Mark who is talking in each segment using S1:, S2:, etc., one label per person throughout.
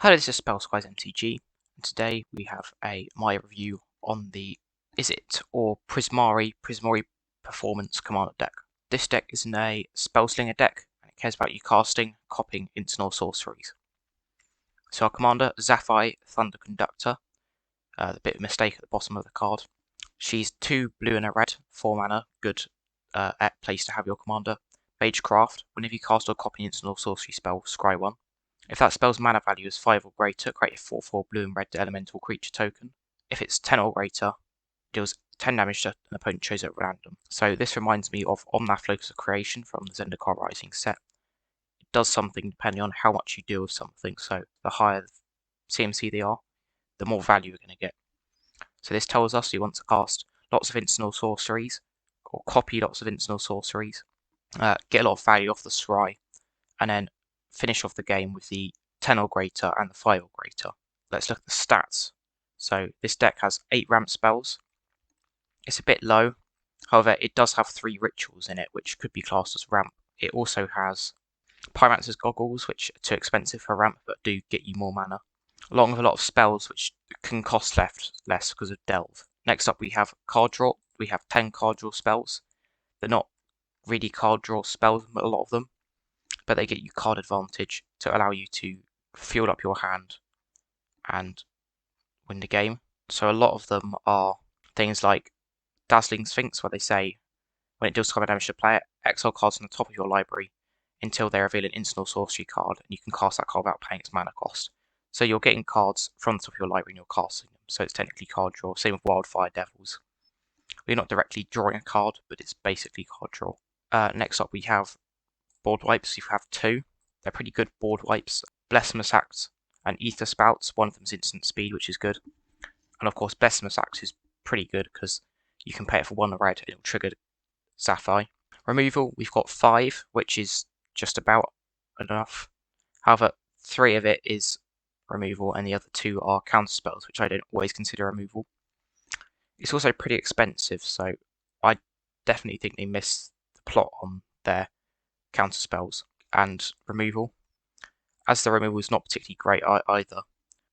S1: Hello, this is Spellsquiz MTG, and today we have my review on the Prismari Performance Commander deck. This deck is a Spellslinger deck, and it cares about you casting, copying instant or sorceries. So our commander, Zaphi Thunder Conductor, the bit of mistake at the bottom of the card. She's 2 blue and a red, 4 mana, good place to have your commander. Magecraft, whenever you cast or copy instant or sorcery spell, scry 1. If that spell's mana value is 5 or greater, create a 4/4 blue and red elemental creature token. If it's 10 or greater, deals 10 damage to an opponent chose at random. So this reminds me of Omnath Locus of Creation from the Zendikar Rising set. It does something depending on how much you deal with something, so the higher the CMC they are, the more value you're going to get. So this tells us you want to cast lots of instant or sorceries, or copy lots of instant or sorceries, get a lot of value off the scry, and then finish off the game with the 10 or greater and the 5 or greater. Let's look at the stats. So this deck has 8 ramp spells. It's a bit low, however it does have 3 rituals in it, which could be classed as ramp. It also has Pyromancer's Goggles, which are too expensive for ramp but do get you more mana, along with a lot of spells which can cost less because of Delve. Next up we have card draw. We have 10 card draw spells. They're not really card draw spells, a lot of them, but they get you card advantage to allow you to fuel up your hand and win the game. So a lot of them are things like Dazzling Sphinx, where they say when it deals combat damage to a player, exile cards on the top of your library until they reveal an instant or sorcery card, and you can cast that card without paying its mana cost. So you're getting cards from the top of your library and you're casting them, so it's technically card draw. Same with Wildfire Devils. You're not directly drawing a card, but it's basically card draw. Next up we have board wipes. You have 2. They're pretty good board wipes. Blessmus Act and Ether Spouts. One of them's instant speed, which is good. And of course, Blessmus Act is pretty good because you can pay it for 1 red and it'll trigger Zaphi. Removal, we've got 5, which is just about enough. However, 3 of it is removal and the other 2 are counter spells, which I don't always consider removal. It's also pretty expensive, so I definitely think they missed the plot on their counter spells and removal, as the removal is not particularly great either,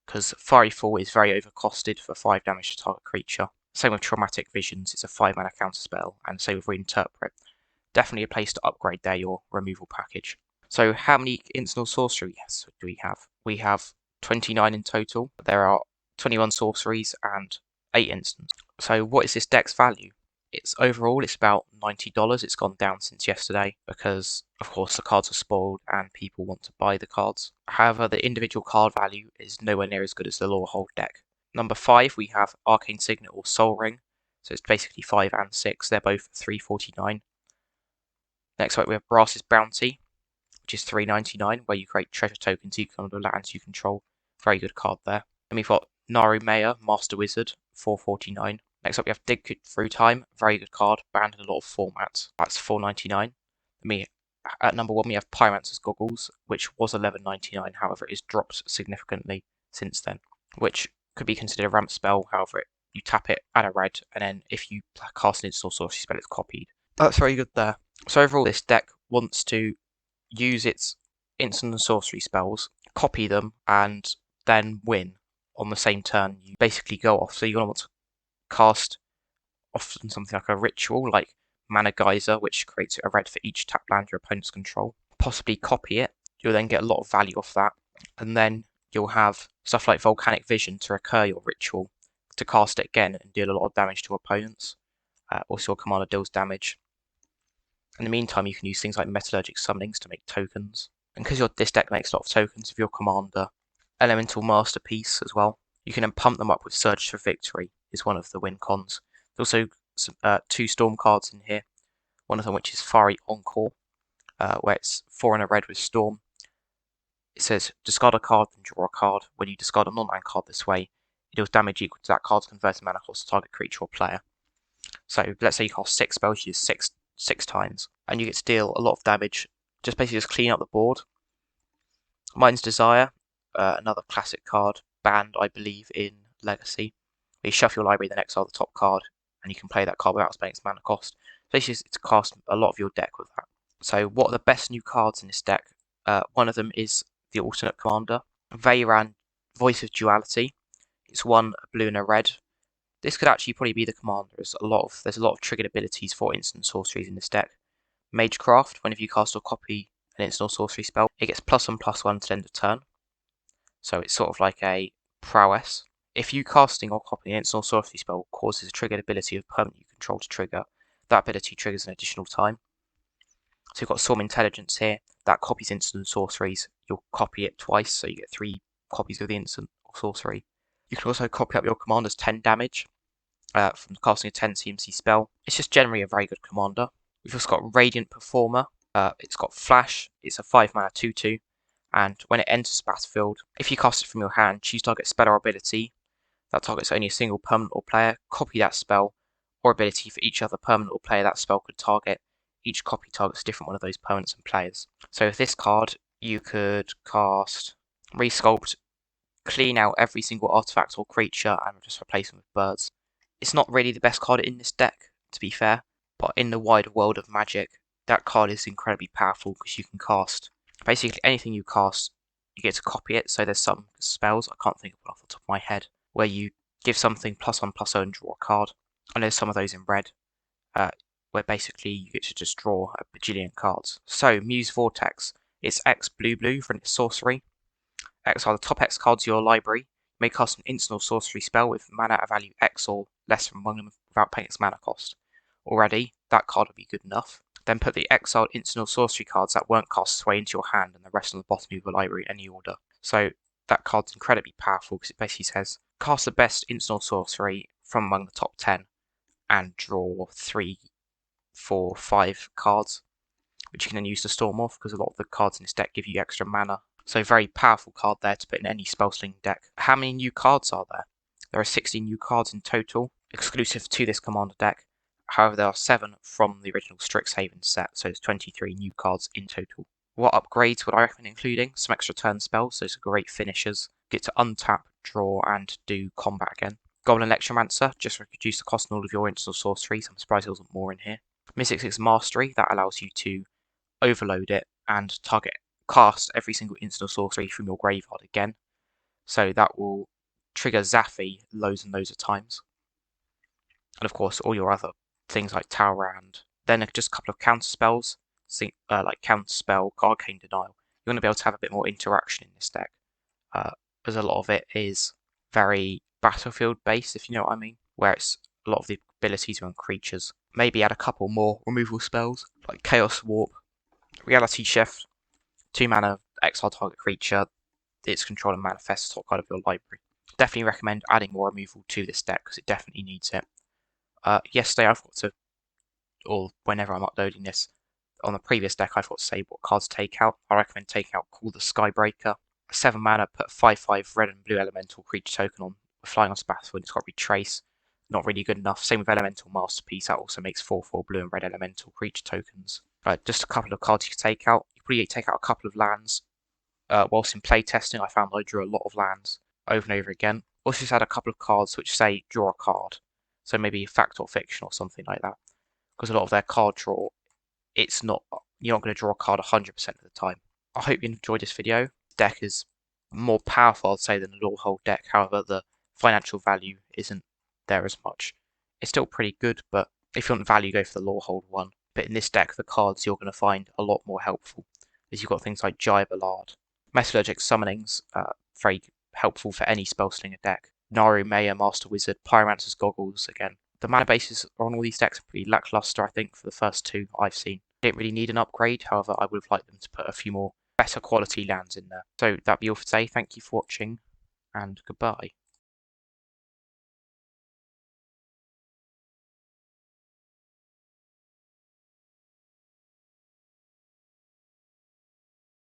S1: because Fiery Fall is very overcosted for 5 damage to target creature. Same with Traumatic Visions, it's a 5 mana counter spell, and same with Reinterpret. Definitely a place to upgrade your removal package. So how many instant or sorceries do we have? We have 29 in total. There are 21 sorceries and 8 instants. So what is this deck's value? Overall, it's about $90. It's gone down since yesterday because, of course, the cards are spoiled and people want to buy the cards. However, the individual card value is nowhere near as good as the Lorehold deck. Number 5, we have Arcane Signet or Soul Ring. So it's basically 5 and 6. They're both $3.49. Next up, we have Brass's Bounty, which is $3.99, where you create treasure tokens equal to the lands you control. Very good card there. Then we've got Naru Maya, Master Wizard, $4.49. Next up we have Dig Through Time, very good card, banned in a lot of formats. That's $4.99. At number 1 we have Pyromancer's Goggles, which was $11.99, however it is dropped significantly since then, which could be considered a ramp spell. However, you tap it, add a red, and then if you cast an instant or sorcery spell, it's copied. That's very good there. So overall, this deck wants to use its instant and sorcery spells, copy them, and then win on the same turn you basically go off. So you're going to want to cast often something like a ritual, like Mana Geyser, which creates a red for each tap land your opponents control. Possibly copy it. You'll then get a lot of value off that. And then you'll have stuff like Volcanic Vision to recur your ritual, to cast it again and deal a lot of damage to opponents. Also, your commander deals damage. In the meantime, you can use things like Metallurgic Summonings to make tokens. And because this deck makes a lot of tokens of your commander, Elemental Masterpiece as well, you can then pump them up with Surge for Victory, is one of the win cons. There's also 2 Storm cards in here, one of them which is Fiery Encore, where it's 4 and a red with Storm. It says discard a card and draw a card. When you discard a non-land card this way, it deals damage equal to that card's converted mana cost to target creature or player. So let's say you cast 6 spells, you use 6 times, and you get to deal a lot of damage. Just basically just clean up the board. Mind's Desire, another classic card, banned I believe in Legacy. You shuffle your library, then exile the top card, and you can play that card without spending its mana cost. Basically, it's cast a lot of your deck with that. So what are the best new cards in this deck? One of them is the Alternate Commander. Veyran Voice of Duality. It's one, a blue and a red. This could actually probably be the commander. There's a lot of triggered abilities for instant sorceries in this deck. Magecraft, whenever you cast or copy an instant or sorcery spell, it gets +1/+1 to the end of turn. So it's sort of like a prowess. If you casting or copying an instant or sorcery spell causes a triggered ability of permanent you control to trigger, that ability triggers an additional time. So you've got Storm Intelligence here, that copies instant sorceries. You'll copy it twice, so you get 3 copies of the instant or sorcery. You can also copy up your commander's 10 damage from casting a 10 CMC spell. It's just generally a very good commander. We've also got Radiant Performer. It's got Flash. It's a 5 mana 2/2. And when it enters the battlefield, if you cast it from your hand, choose target spell or ability. That targets only a single permanent or player. Copy that spell or ability for each other permanent or player that spell could target. Each copy targets a different one of those permanents and players. So with this card, you could cast Resculpt, clean out every single artifact or creature, and just replace them with birds. It's not really the best card in this deck, to be fair, but in the wider world of Magic, that card is incredibly powerful because you can cast basically anything you cast, you get to copy it. So there's some spells, I can't think of one off the top of my head, where you give something +1/+0 and draw a card. And there's some of those in red, where basically you get to just draw a bajillion cards. So Muse Vortex, it's X blue for its sorcery. Exile the top X cards of your library. You may cast an instant or sorcery spell with mana value X or less from among them without paying its mana cost. Already, that card would be good enough. Then put the exiled instant or sorcery cards that weren't cast away into your hand and the rest on the bottom of your library in any order. So that card's incredibly powerful because it basically says cast the best instant or sorcery from among the top 10 and draw 3, 4, 5 cards, which you can then use to storm off because a lot of the cards in this deck give you extra mana. So very powerful card there to put in any spellsling deck. How many new cards are there? There are 16 new cards in total, exclusive to this commander deck. However, there are 7 from the original Strixhaven set, so there's 23 new cards in total. What upgrades would I recommend including? Some extra turn spells, so some great finishers. Get to untap, draw, and do combat again. Goblin Electromancer, just reduce the cost on all of your instant sorceries. I'm surprised there wasn't more in here. Mystic 6 Mastery, that allows you to overload it and cast every single instant sorcery from your graveyard again. So that will trigger Zaffi loads and loads of times. And of course, all your other things like Tower and then just a couple of counter spells, like Counter Spell, Arcane Denial. You want to be able to have a bit more interaction in this deck, as a lot of it is very battlefield based, if you know what I mean, where it's a lot of the abilities are on creatures. Maybe add a couple more removal spells, like Chaos Warp, Reality Shift, 2 mana, exile target creature, its control and manifest top card of your library. Definitely recommend adding more removal to this deck because it definitely needs it. Yesterday I thought to, or whenever I'm uploading this, on the previous deck I thought to say what cards to take out. I recommend taking out Call the Skybreaker. 7 mana, put 5/5 red and blue elemental creature token on, flying onto the battlefield, it's got Retrace. Not really good enough. Same with Elemental Masterpiece, that also makes 4/4 blue and red elemental creature tokens. Just a couple of cards you can take out. You probably take out a couple of lands. Whilst in playtesting, I found I drew a lot of lands over and over again. Also just add a couple of cards which say draw a card. So maybe Fact or Fiction or something like that. Because a lot of their card draw, you're not going to draw a card 100% of the time. I hope you enjoyed this video. The deck is more powerful, I'd say, than the Lorehold deck. However, the financial value isn't there as much. It's still pretty good, but if you want value, go for the Lorehold one. But in this deck, the cards you're going to find a lot more helpful, as you've got things like Gyre Ballard. Metallurgic Summonings, very helpful for any Spellslinger deck. Naru Mayor, Master Wizard, Pyromancer's Goggles, again. The mana bases on all these decks are pretty lackluster, I think, for the first 2 I've seen. Didn't really need an upgrade, however, I would have liked them to put a few more better quality lands in there. So that'd be all for today. Thank you for watching, and goodbye.